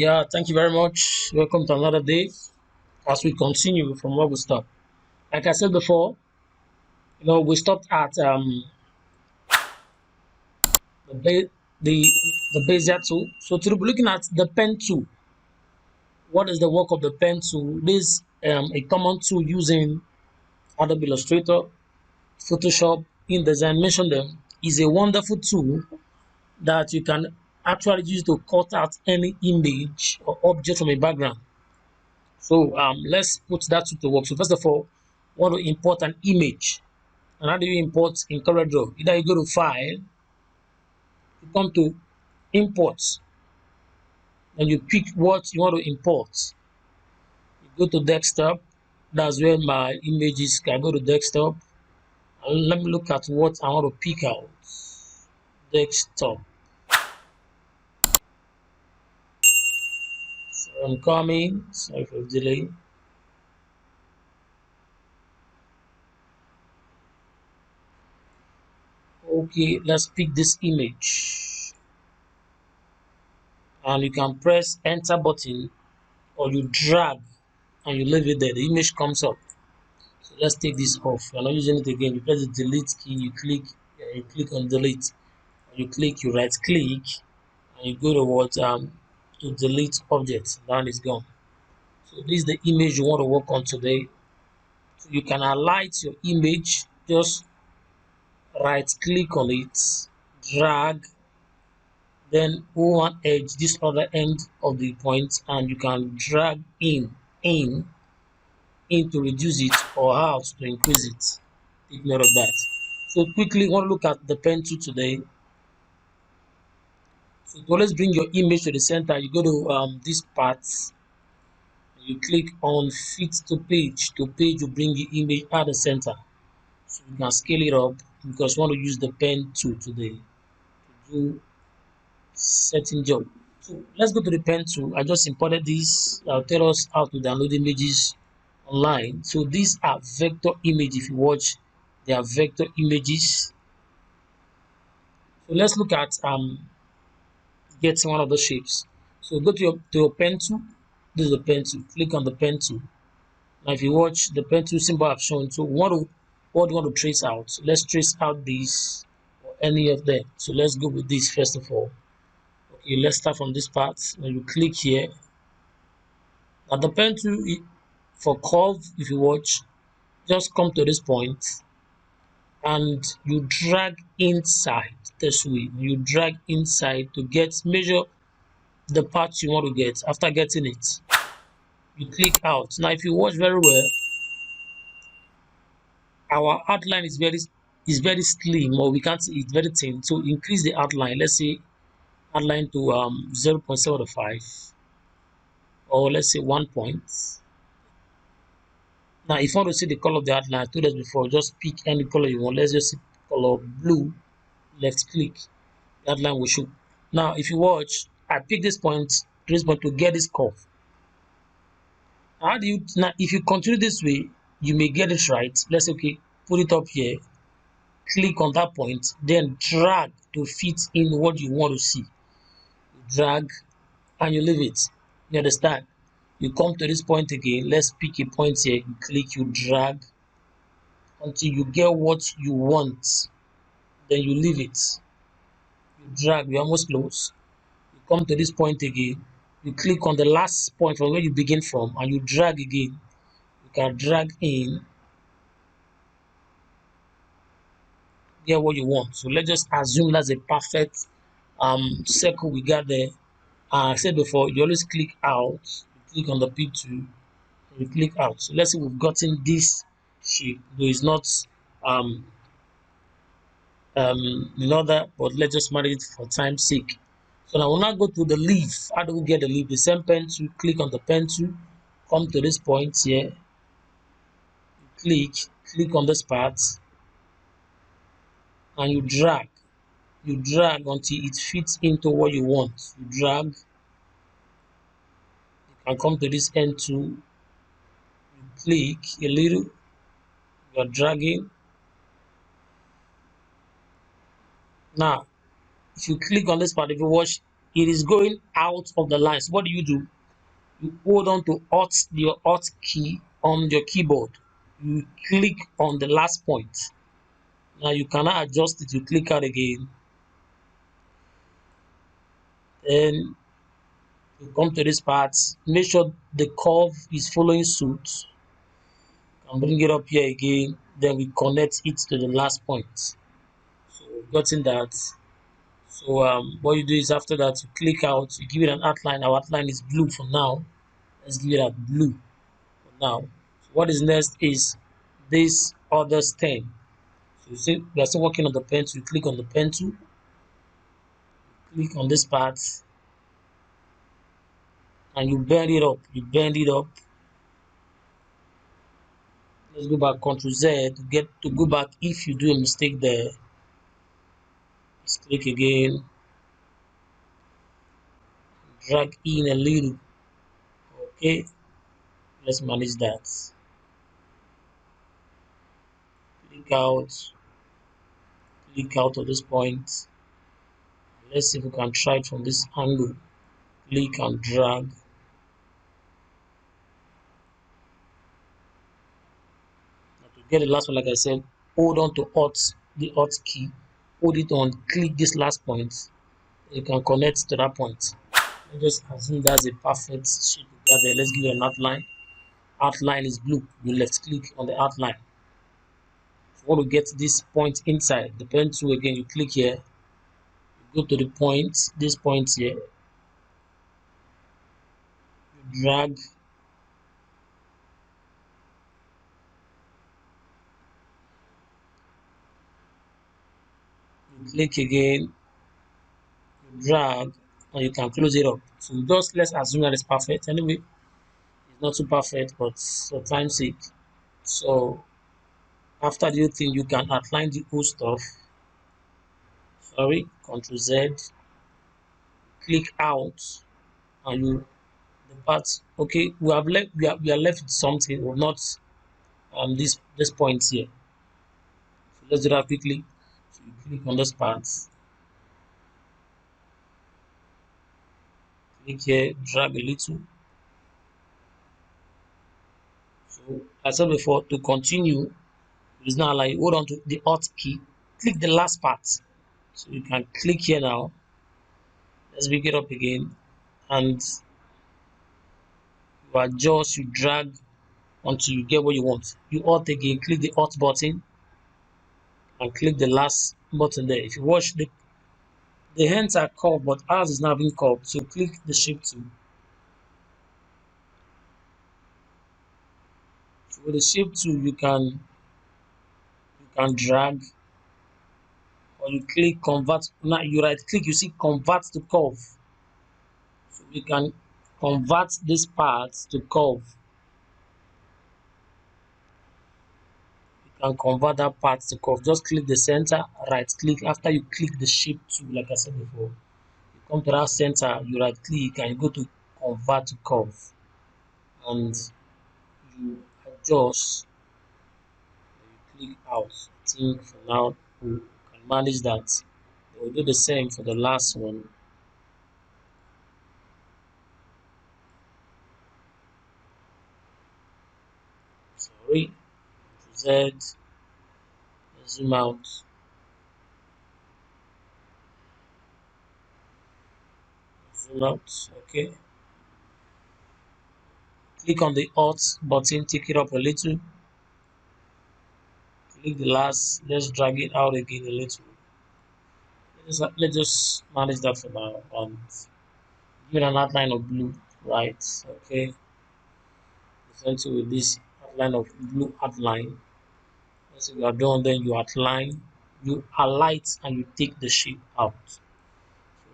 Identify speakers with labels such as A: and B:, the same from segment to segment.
A: Yeah, thank you very much. Welcome to another day as we continue from where we stopped. Like I said before, we stopped at the the Bezier tool. So today we're looking at the pen tool. What is the work of the pen tool? This a common tool using Adobe Illustrator, Photoshop, InDesign, mention them, is a wonderful tool that you can actually use to cut out any image or object from a background. So let's put that to work. So first of all, we want to import an image. And how do you import in CorelDRAW? Either you go to File, you come to Import, and you pick what you want to import. You go to Desktop. That's where my images can go to Desktop. And let me look at what I want to pick out. Desktop. So I'm coming. Sorry for the delay. Okay, let's pick this image. And you can press Enter button or you drag and you leave it there. The image comes up. So let's take this off. You're not using it again. You press the delete key, you click on delete. You click, you right click, and you go to what to delete object. Then it's gone. So this is the image you want to work on today. So you can highlight your image, just right click on it, drag, then go one edge, this other end of the point, and you can drag in to reduce it or out to increase it. Take note of that. So quickly, want to look at the pen tool today. So to always bring your image to the center, you go to this part, you click on fit to page. To page, you bring the image at the center. So you can scale it up because we want to use the pen tool today to do certain job. So let's go to the pen tool. I just imported this. I'll tell us how to download images online. So these are vector image. If you watch, they are vector images. So let's look at getting one of the shapes. So go to your pen tool. This is the pen tool. Click on the pen tool. Now if you watch the pen tool symbol I've shown, so what do you want to trace out? So let's trace out these or any of them. So let's go with this first of all. Okay, let's start from this part. When you click here, now the pen tool for curve, if you watch, just come to this point and you drag inside this way. You drag inside to measure the part you want to get. After getting it, you click out. Now if you watch very well, our outline is very slim, or we can't see it's very thin. So increase the outline. Let's say outline to 0.75, or let's say 1 point. Now if you want to see the color of the outline, I told us before, just pick any color you want. Let's just see color blue. Left click, the outline will show. Now if you watch, I pick this point to get this curve. How do you now? If you continue this way, you may get it right. Let's say, okay, put it up here, click on that point, then drag to fit in what you want to see. Drag and you leave it. You understand? You come to this point again. Let's pick a point here. You click, you drag until you get what you want. Then you leave it. You drag. We're almost close. You come to this point again. You click on the last point from where you begin from, and you drag again. You can drag in, get what you want. So let's just assume that's a perfect circle we got there. I said before, you always click out, you click on the P2, you click out. So let's say we've gotten this shape, though it's not another, but let's just mark it for time's sake. So now we'll now go to the leaf. How do we get the leaf? The same pen tool, click on the pen tool, come to this point here, you click on this part, and you drag. You drag until it fits into what you want. You drag, you can come to this end tool, you click a little, you are dragging. Now, if you click on this part, if you watch, it is going out of the lines. What do? You hold on to your Alt key on your keyboard. You click on the last point. Now you cannot adjust it. You click out again. Then you come to this part. Make sure the curve is following suit. And bring it up here again. Then we connect it to the last point. So we've gotten that. So what you do is after that you click out. You give it an outline. Our outline is blue for now. Let's give it a blue for now. So what is next is this other stem. So you see we are still working on the pen tool. You click on the pen tool, click on this part, and you bend it up. You bend it up. Let's go back, Ctrl Z to get to go back if you do a mistake there. Let's click again, drag in a little. Okay, let's manage that. Click out of this point. Let's see if we can try it from this angle. Click and drag. Now to get the last one, like I said, hold on to the Alt key, hold it on, click this last point. You can connect to that point. Let's just assume that's a perfect shape we got there. Let's give it an outline. Outline is blue. You left click on the outline. If you want to get this point inside, the pen tool again, you click here, you go to the point, this point here, you drag, you click again, you drag, and you can close it up. So just let's assume that it's perfect. Anyway, it's not too perfect, but for time's sake. So after the thing, you can outline the whole stuff. Sorry, Ctrl Z, click out, and you the part. Okay, we are left with something, or not this point here. So let's do that quickly. So you click on this part, click here, drag a little. So I said before, to continue, it is now like hold on to the Alt key, click the last part. So you can click here now. Let's pick it up again, and you adjust, you drag until you get what you want. You Alt again, click the Alt button, and click the last button there. If you watch the hands are curved, but ours is now being curved. So click the shape tool. So with the shape tool, you can drag, or you click convert. Now you right click, you see convert to curve. So we can convert this part to curve. You can convert that part to curve. Just click the center, right click. After you click the shape tool, like I said before, you come to that center, you right click and you go to convert to curve, and you adjust. You click out. I think for now we can manage that. We'll do the same for the last one. Sorry, Z, zoom out, zoom out. Okay. Click on the Alt button, take it up a little. Click the last. Let's drag it out again a little. Let's just manage that for now. And give it an outline of blue, right? Okay. Essentially with this outline of blue outline. Once you are done, then you outline, you highlight, and you take the shape out. So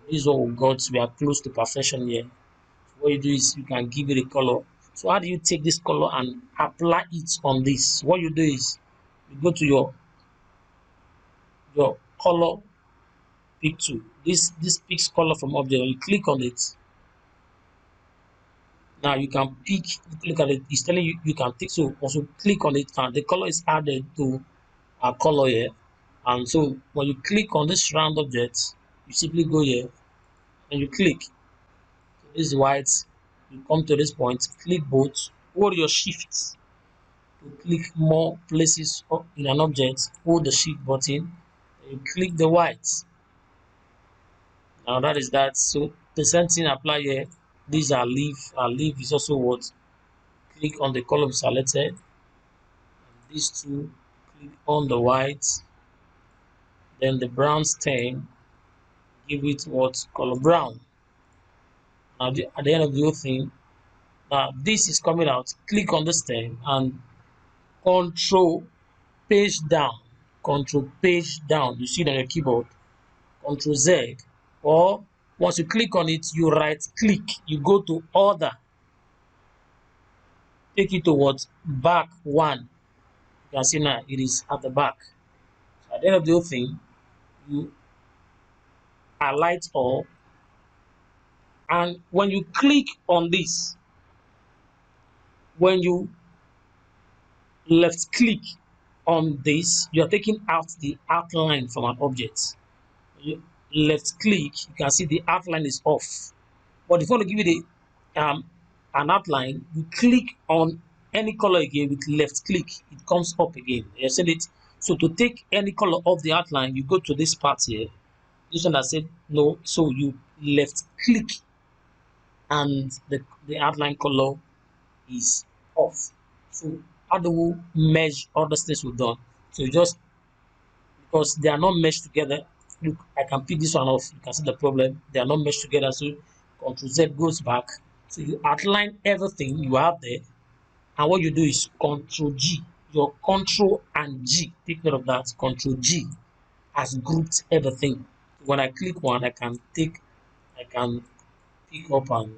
A: this is what we got. We are close to perfection here. So what you do is you can give it a color. So how do you take this color and apply it on this? What you do is you go to your color pick tool. This picks color from object. You click on it. Now you can pick. Look at it. It's telling you you can take. So also click on it, and the color is added to our color here. And so when you click on this round object, you simply go here and you click. So this is white. You come to this point, click both, hold your shift to click more places in an object, hold the shift button, and you click the white. Now that is that. So the same thing apply here. These are leaf. Our leaf is also what? Click on the column selected. And these two, click on the white. Then the brown stem, give it what? Color brown. Now at the end of the whole thing, now this is coming out. Click on the stem and control page down. Control page down. You see it on your keyboard. Control Z. Or once you click on it, you right click. You go to order. Take it to what? Back one. You can see now it is at the back. So at the end of the whole thing, you highlight all, and when you click on this, when you left click on this, you are taking out the outline from an object. You left click, you can see the outline is off. But if you want to give it an outline, you click on any color again with left click, it comes up again. You see it? So to take any color off the outline, you go to this part here. This one that said no, so you left click and the outline color is off. So how do we merge all the things we've done? So you just, because they are not meshed together, look, I can pick this one off. You can see the problem. They are not meshed together. So Control Z goes back. So you outline everything you have there. And what you do is Control G. Your Control and G. Take note of that. Control G has grouped everything. When I click one, I can pick up, and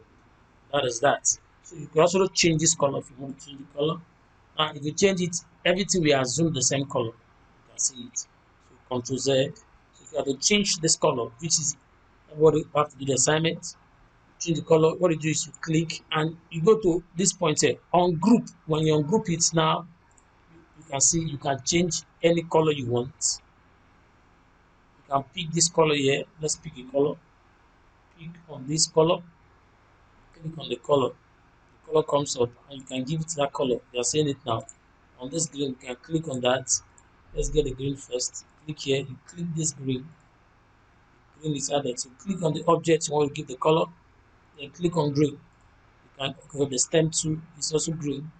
A: that is that. So you can also change this color if you want to change the color. And if you change it, everything will assume the same color. You can see it. So Control Z. So if you have to change this color, which is what you have to do the assignment, change the color. What you do is you click and you go to this point here on group. When you ungroup it now, you can see you can change any color you want. You can pick this color here. Let's pick a color. Click on this color. Click on the color. The color comes up and you can give it that color. You are seeing it now. On this green, you can click on that. Let's get the green first. Click here. You click this green. Green is added. So click on the object you want to give the color. Then click on green. You can go the stem tool. It's also green.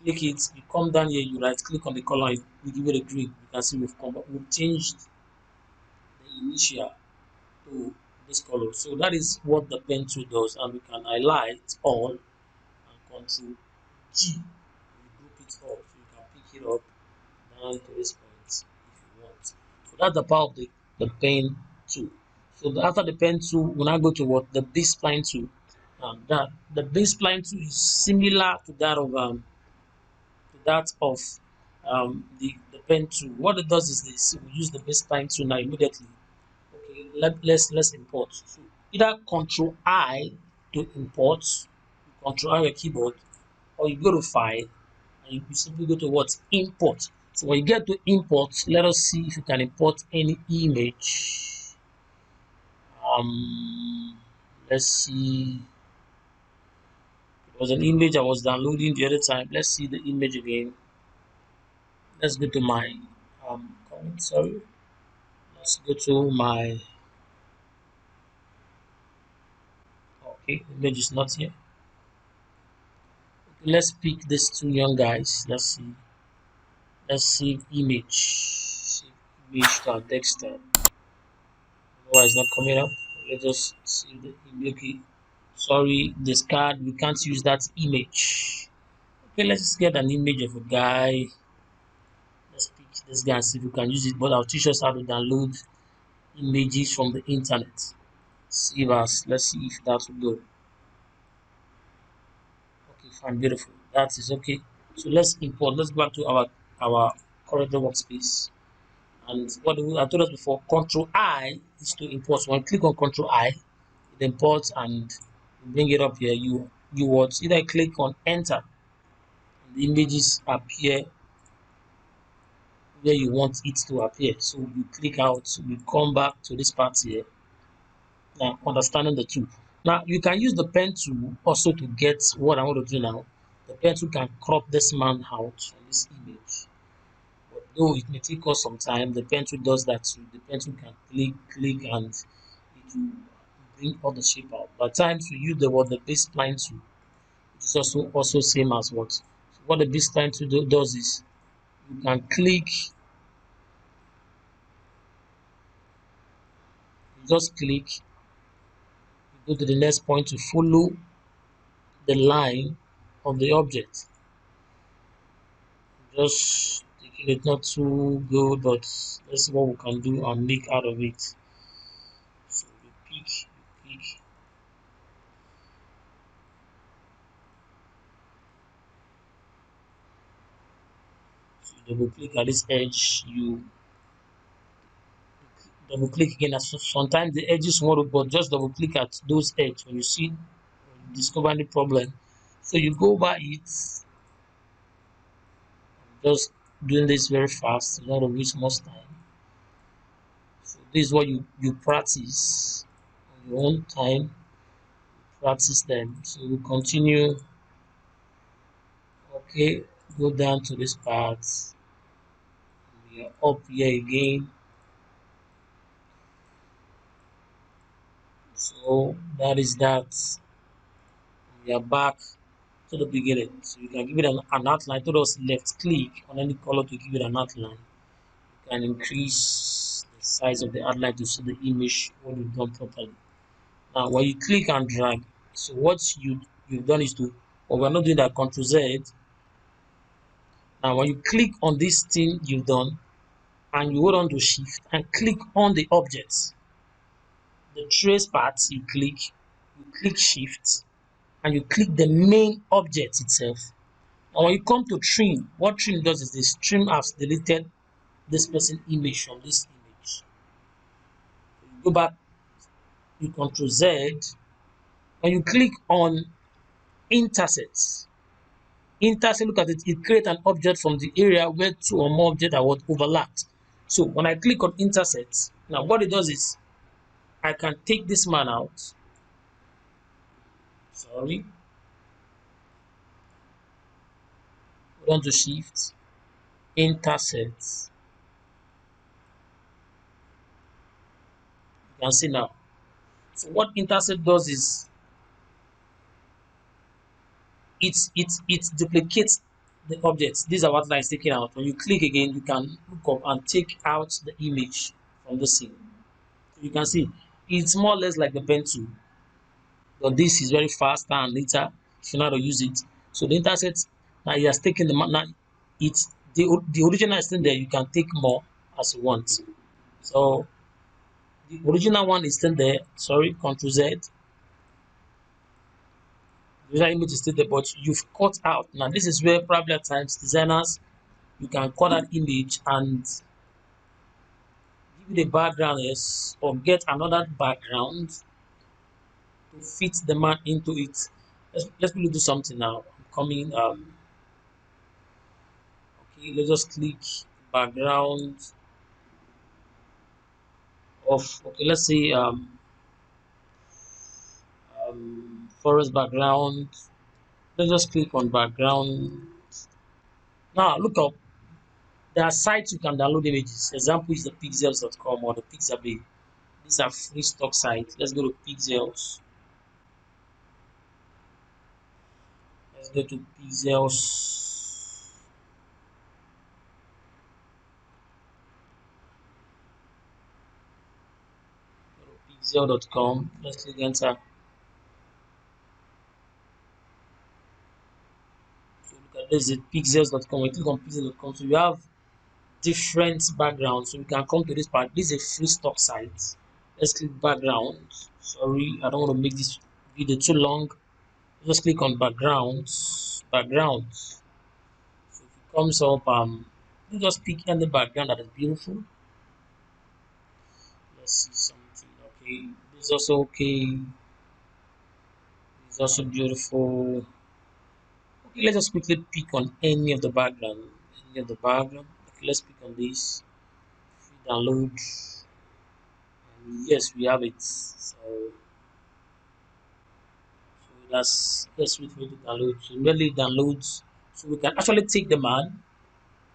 A: Click it. You come down here. You right click on the color. We give it a green. You can see we've changed the initial to this color. So that is what the pen tool does, and we can highlight all and Control G. We group it up, so you can pick it up down to this point if you want. So that's the power of the pen tool. So after the pen tool, we now go to what the B spline tool. That the B spline tool is similar to that of the pen tool. What it does is this: we use the B spline tool now immediately. Okay, let's import. So either Control I to import, Control I on your keyboard, or you go to File and you simply go to what? Import. So when you get to import, let us see if you can import any image. Let's see. It was an image I was downloading the other time. Let's see the image again. Let's go to my comment. Sorry. Let's go to my. Okay, image is not here. Let's pick these two young guys. Let's see. Let's save image. Save image to our desktop. Why it's not coming up? Let us save the image. Okay. Sorry, discard. We can't use that image. Okay, let's just get an image of a guy. Let's pick this guy and see if we can use it. But I'll teach us how to download images from the internet. Save as. Let's see if that will go. Okay, fine, beautiful. That is okay. So let's import. Let's go back to our Corel workspace. And what I told us before, Control I is to import. So when you click on Control I, it imports and you bring it up here. You would either click on Enter, and the images appear where you want it to appear. So you click out, you come back to this part here, Now, understanding the tool. Now, you can use the pen tool also to get what I want to do now. The pen tool can crop this man out from this image. But though it may take us some time, the pen tool does that too. The pen tool can click, and it will bring all the shape out. But times we use the base line tool, which is also same as what. So what the base line tool does is you can click, you just click, you go to the next point to follow the line of the object. Just taking it not too good, but let's see what we can do and make out of it. So you pick, so double click at this edge, you double click again. And so sometimes the edges won't, but just double click at those edges when you see discover any problem. So you go over it, just doing this very fast, you don't want to waste much time. So this is what you practice on your own time, practice them. So we continue. Okay, go down to this part. We are up here again. So that is that. We are back to the beginning. So you can give it an outline. To us left click on any color to give it an outline. You can increase the size of the outline to see the image when you've done properly. Now when you click and drag, so what you've done is to, but we're not doing that, Control Z. Now when you click on this thing you've done and you hold on to shift and click on the objects, the trace part, you click shift and you click the main object itself. And when you come to trim, what trim does is this trim has deleted this person image from this image. You go back, you Control Z, and you click on intersect. Intersect, look at it, it creates an object from the area where two or more objects are what overlapped. So when I click on intersect, now what it does is I can take this man out. Sorry. Hold on to shift, intersect. You can see now. So what intersect does is it duplicates the objects. These are what is taken out. When you click again, you can look up and take out the image from the scene. So you can see it's more or less like the pen tool, but this is very faster and later if you know how to use it. So the intersect now it has taken now it's the original is still there. You can take more as you want. So the original one is still there. Sorry, Control Z. The original image is still there, but you've cut out. Now this is where probably at times designers, you can cut that image and give it a background, yes, or get another background to fit the man into it. Let's really do something now. I'm coming. Okay, let's just click background of. Okay, let's say forest background. Let's just click on background. Now look up. There are sites you can download images. Example is the pixels.com or the Pixabay. These are free stock sites. Let's go to Pixels. Let's go to Pixels. Go to Pixel.com. Let's click enter. So look at this is Pixels.com. We click on Pixels.com. So you have different backgrounds. So we can come to this part. This is a free stock site. Let's click background. Sorry, I don't want to make this video too long. Just click on backgrounds. Backgrounds. So if it comes up, you just pick any background that is beautiful. Let's see something. Okay, this is also okay. It's also beautiful. Okay, let's just quickly pick on any of the background. Any of the background. Okay, let's pick on this. Download. Yes, we have it. So that's wait for it to download. So immediately it downloads. So we can actually take the man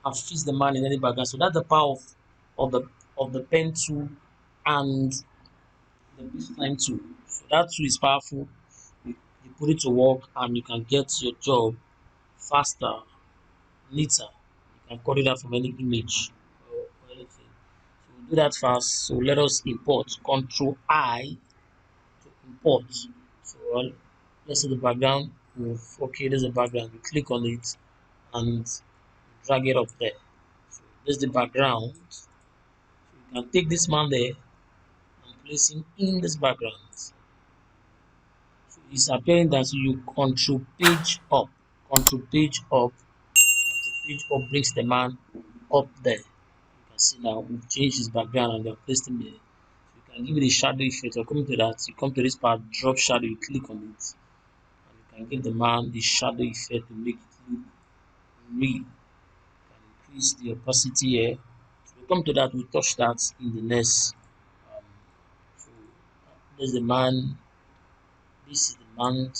A: and fix the man in any background. So that's the power of the of the pen tool and the baseline tool. So that tool is powerful. You put it to work and you can get your job faster, neater. You can cut it out from any image or anything. So we'll do that fast. So let us import. Control I to import. So let's see the background. Okay, there's a background. You click on it and drag it up there. So this is the background. So you can take this man there and place him in this background. So it's appearing that you control page up, control page up brings the man up there. You can see now we've changed his background and we have placed him there. So you can give it a shadow effect. Or coming to that, you come to this part, drop shadow, you click on it, and you can give the man the shadow effect to make it look real. You can increase the opacity here. So we come to that, we touch that in the next. Um, so there's the man. This is the man.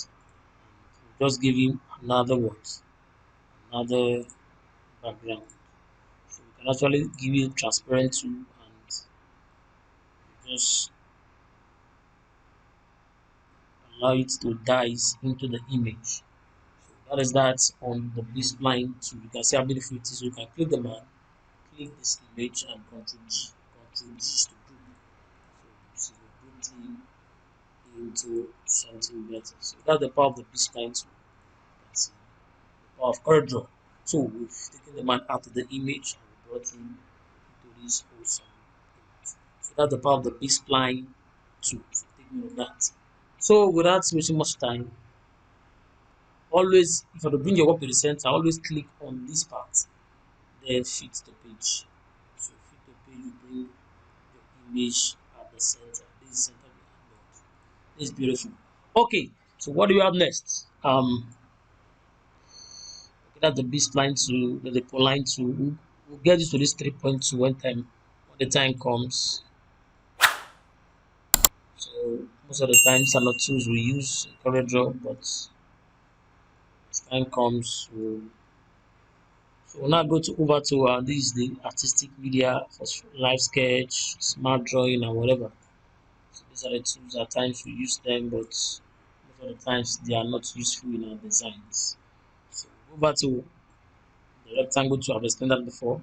A: Just give him another what? Another background. So we can actually give you transparent tool and just allow it to dice into the image. So that is that on the spline tool. You can see how beautiful it is. So you can click the man, click this image and control G is to group. So you group it into something better. So that's the power of the spline tool. You can see the power of Corel. So we've taken the man out of the image and we brought him into this awesome image. So that's the power of the spline tool. So take note of that. So without wasting much time, always if you want to bring your work to the center, always click on this part, then fit to page. So fit to page, you bring your image at the center. This is center behind. This is beautiful. Okay, so what do you have next? Okay, that's the B spline to the poline to. We'll get used to this 3.2 when the time comes. So most of the times are not tools we use in CorelDRAW, but as time comes, we'll now go to over to this is the artistic media for live sketch, smart drawing, and whatever. So these are the tools. At times we use them, but most of the times they are not useful in our designs. So over to the rectangle tool. I've explained that before.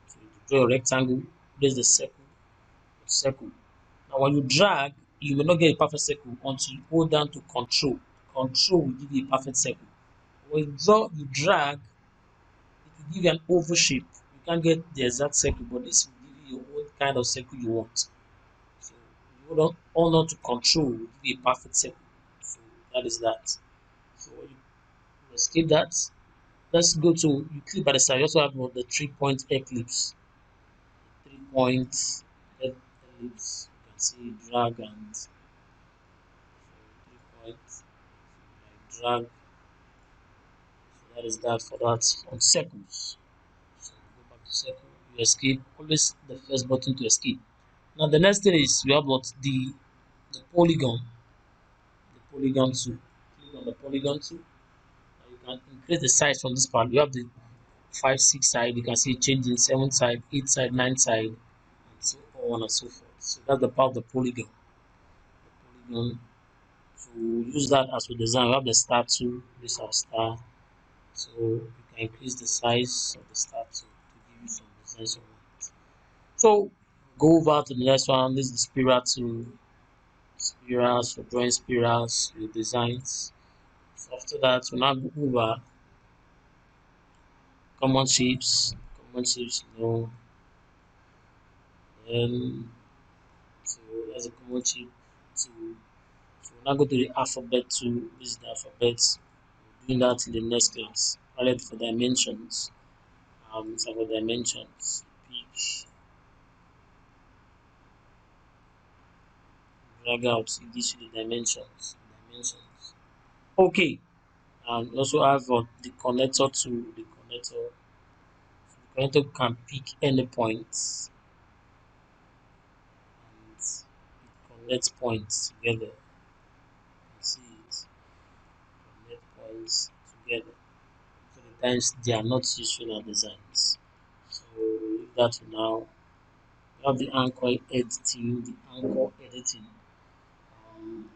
A: So to draw a rectangle, there's the circle. Now when you drag, you may not get a perfect circle until you go down to control. Control will give you a perfect circle. When you drag, it will give you an oval shape. You can't get the exact circle, but this will give you your own kind of circle you want. So you hold on to control will give you a perfect circle. So that is that. So you escape that. Let's go to you click by the side. You also have the 3 point eclipse. 3 point ellipse. You can see drag and so 3 points. Drag. So that is that for that on circles. So go back to circle. You escape. Always the first button to escape. Now the next thing is we have what the polygon. The polygon tool. Click on the polygon tool. Now you can increase the size from this part. We have the 5, 6 side. You can see it changing 7 side, 8 side, 9 side, and so on and so forth. So that's the power of the polygon. The polygon. So we'll use that as we design. We have the star tool. This our star. So you can increase the size of the star tool to give you some designs you want. So go over to the next one. This is the spiral tool. Spirals for drawing spirals with designs. So after that, we now go over common shapes. Common shapes, then so as a common shape to so we now go to the alphabet to this is the alphabet. We're doing that in the next class. Palette for dimensions. So for dimensions, pitch, drag out. It gives you the dimensions. Dimensions. Okay. And we also have the connector to the connector. The connector can pick any points and connect points together. You can see it. Connect points together. So the times they are not useful in our designs. So leave that for now. We have the anchor editing, Um,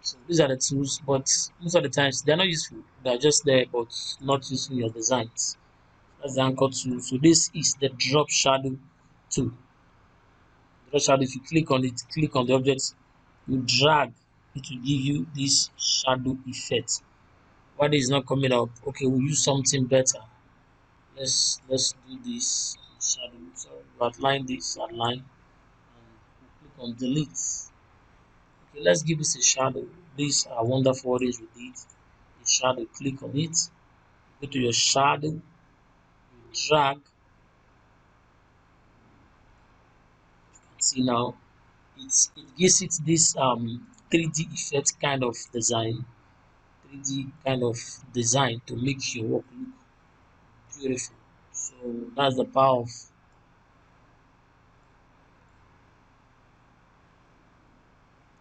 A: so these are the tools, but most of the times they're not useful. They're just there, but not useful in your designs. That's the anchor tool. So this is the drop shadow tool. Drop shadow, if you click on it, click on the object, you drag, it will give you this shadow effect. Why this is not coming up? Okay, we'll use something better. Let's do this shadow. So we outline this outline and we click on delete. Okay, let's give this a shadow. These are wonderful what is with it. The shadow, click on it, go to your shadow, you drag, see now it gives it this 3D effect kind of design, 3D kind of design to make your work look beautiful. So that's the power of,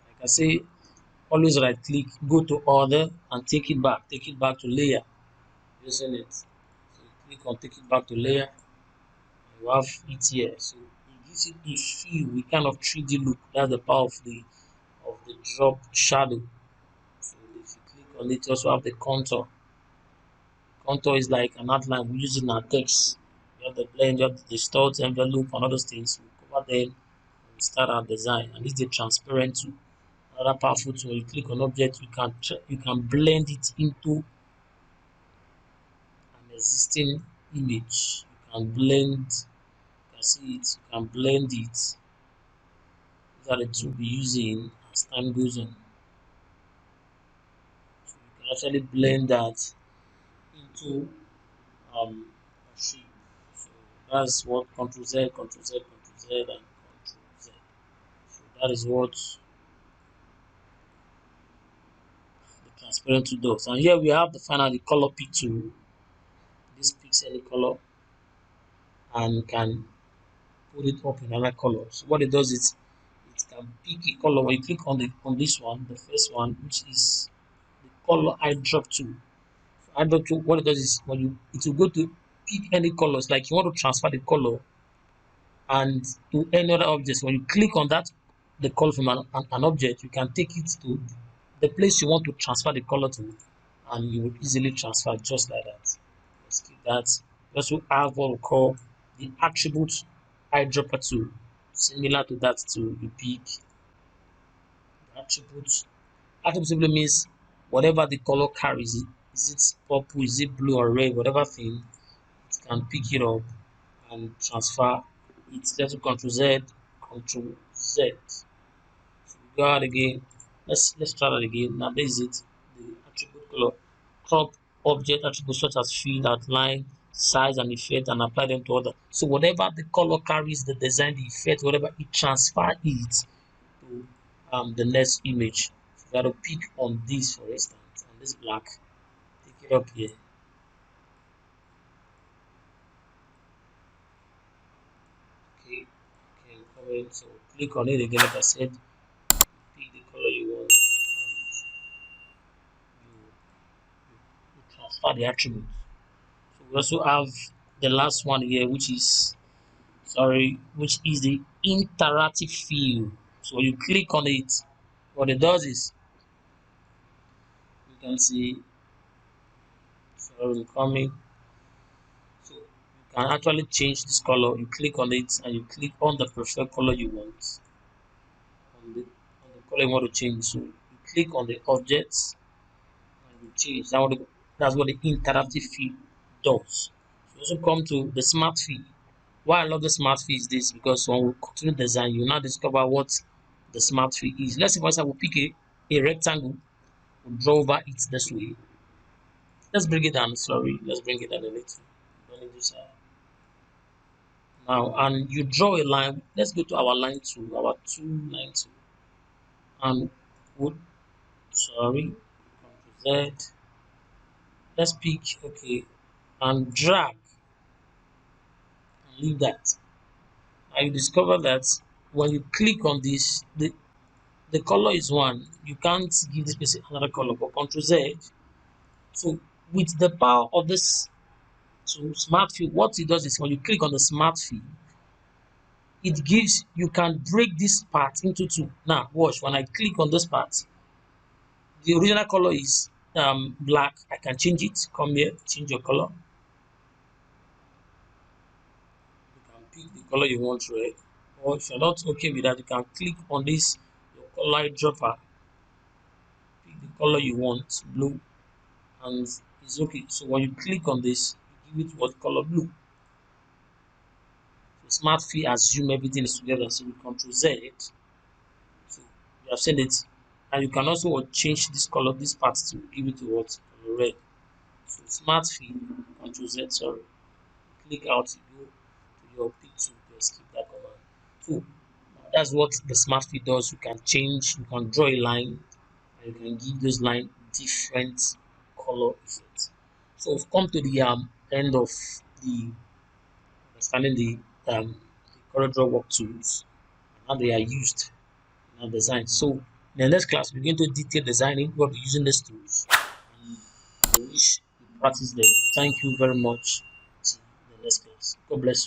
A: like I say, always right click, go to order and take it back to layer using it. So click on take it back to layer, you have it here. So it gives it a feel, a kind of 3D look. That's the power of the drop shadow. So if you click on it, you also have the contour. Contour is like an outline we use in our text. You have the blend, you have the distort, envelope, and other things. We cover them and we start our design. And it's the transparent tool. Another powerful tool. When you click on object, you can blend it into an existing image. You can blend, you can see it, you can blend it. These are the tools we're using as time goes on. So you can actually blend that into a shape. So that's what Control Z, Control Z, Control Z, and Control Z. So that is what the transparent tool does. And here we have the finally color pick tool. This picks any color and can put it up in another color. So what it does is it can pick a color. When you click on this one, the first one, which is the color eyedrop tool. Eyedrop tool, what it does is when you it will go to pick any colors, like you want to transfer the color and to any other object. When you click on that, the color from an object, you can take it to the place you want to transfer the color to, and you will easily transfer just like that. Let's keep that. We also have what we call the attribute eyedropper tool. Similar to that tool, you pick the attributes. Attribute simply means whatever the color carries, is it purple, is it blue or red, whatever thing, it can pick it up and transfer it. Let's do Control Z, Control Z. So we go out again. Let's try that again. Now this is it. The attribute color. Crop object attributes such as fill, outline, size, and effect, and apply them to other. So whatever the color carries, the design, the effect, whatever it transfer it to the next image. So we got to pick on this for instance, on this black. Take it up here. Okay. Okay, cover it. So click on it again. Like I said, pick the color you want and you transfer the attribute. So we also have the last one here, which is which is the interactive field. So when you click on it, what it does is you can see sorry coming. So you can actually change this color. You click on it and you click on the preferred color you want. On the color you want to change. So you click on the objects and you change. That's what the interactive field does. So also come to the smart field. Why I love the smart field is this because when we continue design, you now discover what the smart field is. Let's say for example, we pick a rectangle, we'll draw over it this way. Let's bring it down, sorry, let's bring it down a little. Don't need this now, and you draw a line. Let's go to our line tool, our tool line tool, and would sorry, Ctrl Z. Let's pick okay, and drag and leave that. I discover that when you click on this, the color is one. You can't give this person another color, but Control Z. So with the power of this smart field, what it does is when you click on the smart field, it gives you can break this part into two. Now watch, when I click on this part, the original color is black. I can change it. Come here, change your color. You can pick the color you want, red. Or if you're not okay with that, you can click on this your color dropper, pick the color you want, blue, and it's okay. So when you click on this, you give it what color? Blue. So smart fee assume everything is together. So we Control Z. So you have seen it, and you can also change this color, this part to give it to what red. So smart fee Control Z. Sorry, click out, you go to your pick to escape that command. So that's what the smart fee does. You can change, you can draw a line, and you can give those line different color effects. So we've come to the end of the understanding the CorelDRAW work tools and how they are used in our design. So in the next class, we're going to detail designing. We'll be using these tools. And I wish you practice them. Thank you very much. See you in the next class. God bless you.